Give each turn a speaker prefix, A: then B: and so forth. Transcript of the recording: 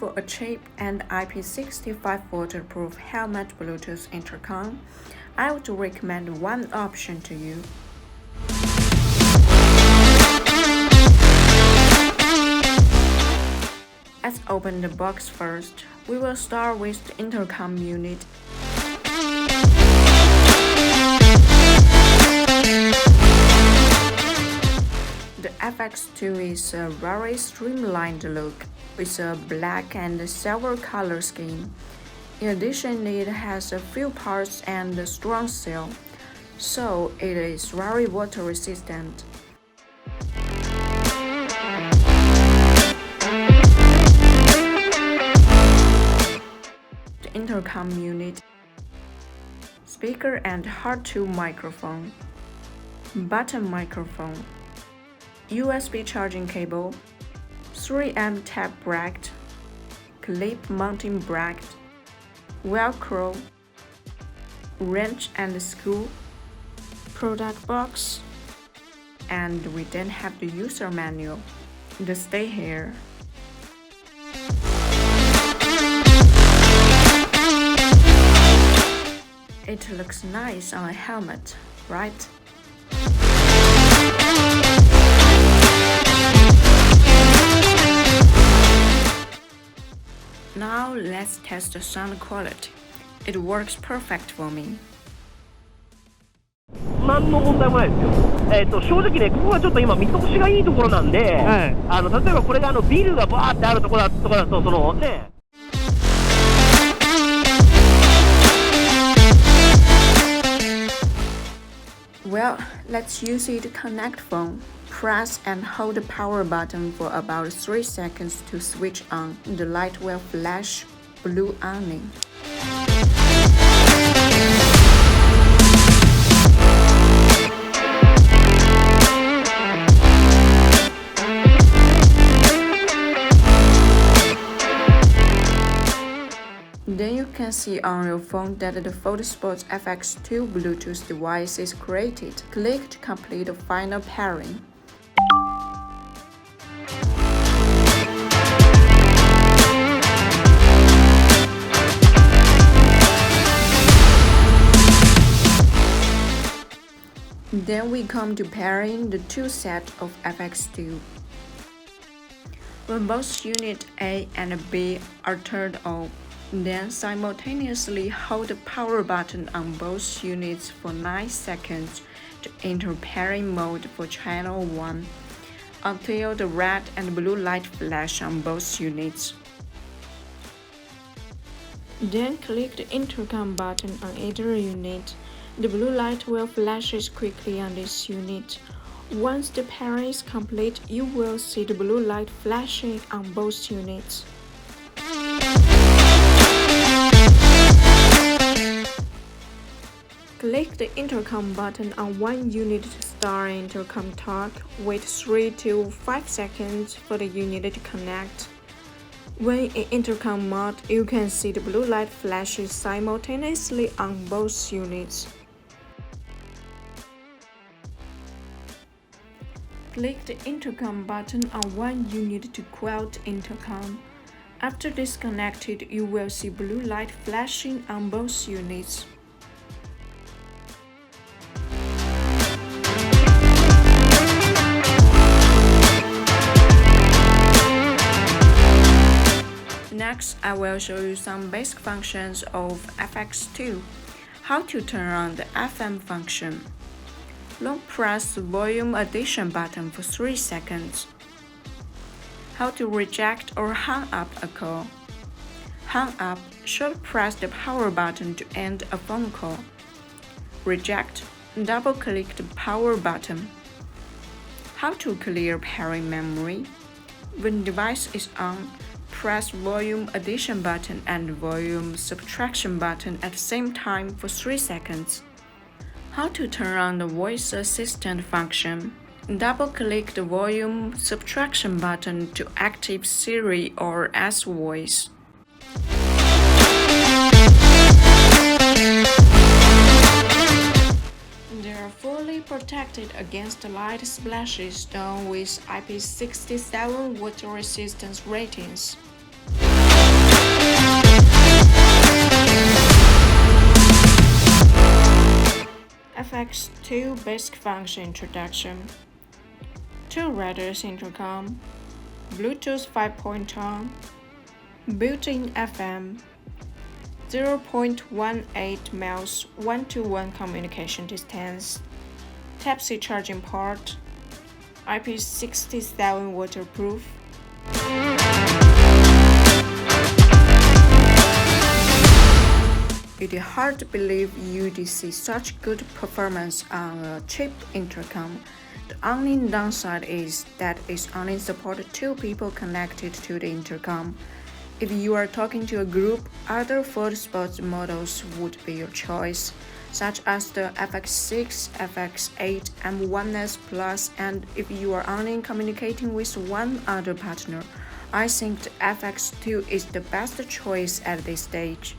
A: For a cheap and IP65 waterproof helmet Bluetooth intercom, I would recommend one option to you. Let's open the box first. We will start with the intercom unit. The FX2 is a very streamlined look with a black and silver color scheme. In addition, it has a few parts and a strong seal, so it is very water resistant. The intercom unit, speaker and hard-to microphone, button microphone, USB charging cable, 3M tab bracket, clip mounting bracket, Velcro, wrench and screw, product box, and we then have the user manual. Just stay here. It looks nice on a helmet, right? Now let's test the sound quality. It works perfect for me.
B: 何の問題もないですよ。正直ね、ここがちょっと今見通しがいいところなんで、はい、例えばこれがビルがバーってあるところだとそのね。
A: Well, let's use it to connect phone. Press and hold the power button for about 3 seconds to switch on. The light will flash blue awning. Then you can see on your phone that the FODSPORTS FX2 Bluetooth device is created. Click to complete the final pairing. Then we come to pairing the two sets of FX2. When both unit A and B are turned on, then simultaneously hold the power button on both units for 9 seconds to enter pairing mode for channel 1 until the red and blue light flash on both units. Then click the intercom button on either unit. The blue light will flash quickly on this unit. Once the pairing is complete, you will see the blue light flashing on both units. Click the intercom button on one unit to start intercom talk. Wait 3 to 5 seconds for the unit to connect. When in intercom mode, you can see the blue light flashes simultaneously on both units. Click the intercom button on one unit to quiet intercom. After disconnected, you will see blue light flashing on both units. Next, I will show you some basic functions of FX2. How to turn on the FM function. Long press the volume addition button for 3 seconds. How to reject or hang up a call. Hang up, short press the power button to end a phone call. Reject, double click the power button. How to clear pairing memory. When device is on, press volume addition button and volume subtraction button at the same time for 3 seconds. How to turn on the voice assistant function. Double-click the volume subtraction button to activate Siri or S Voice. They are fully protected against light splashes done with IP67 water resistance ratings. FX2 basic function introduction. 2 radars intercom, Bluetooth 5.1, built-in FM, 0.18 miles 1-to-1 communication distance, Type-C charging port, IP67 waterproof. It is hard to believe you'd see such good performance on a cheap intercom. The only downside is that it only supports 2 people connected to the intercom. If you are talking to a group, other FODSPORTS models would be your choice, such as the FX6, FX8, M1S Plus, and if you are only communicating with one other partner, I think the FX2 is the best choice at this stage.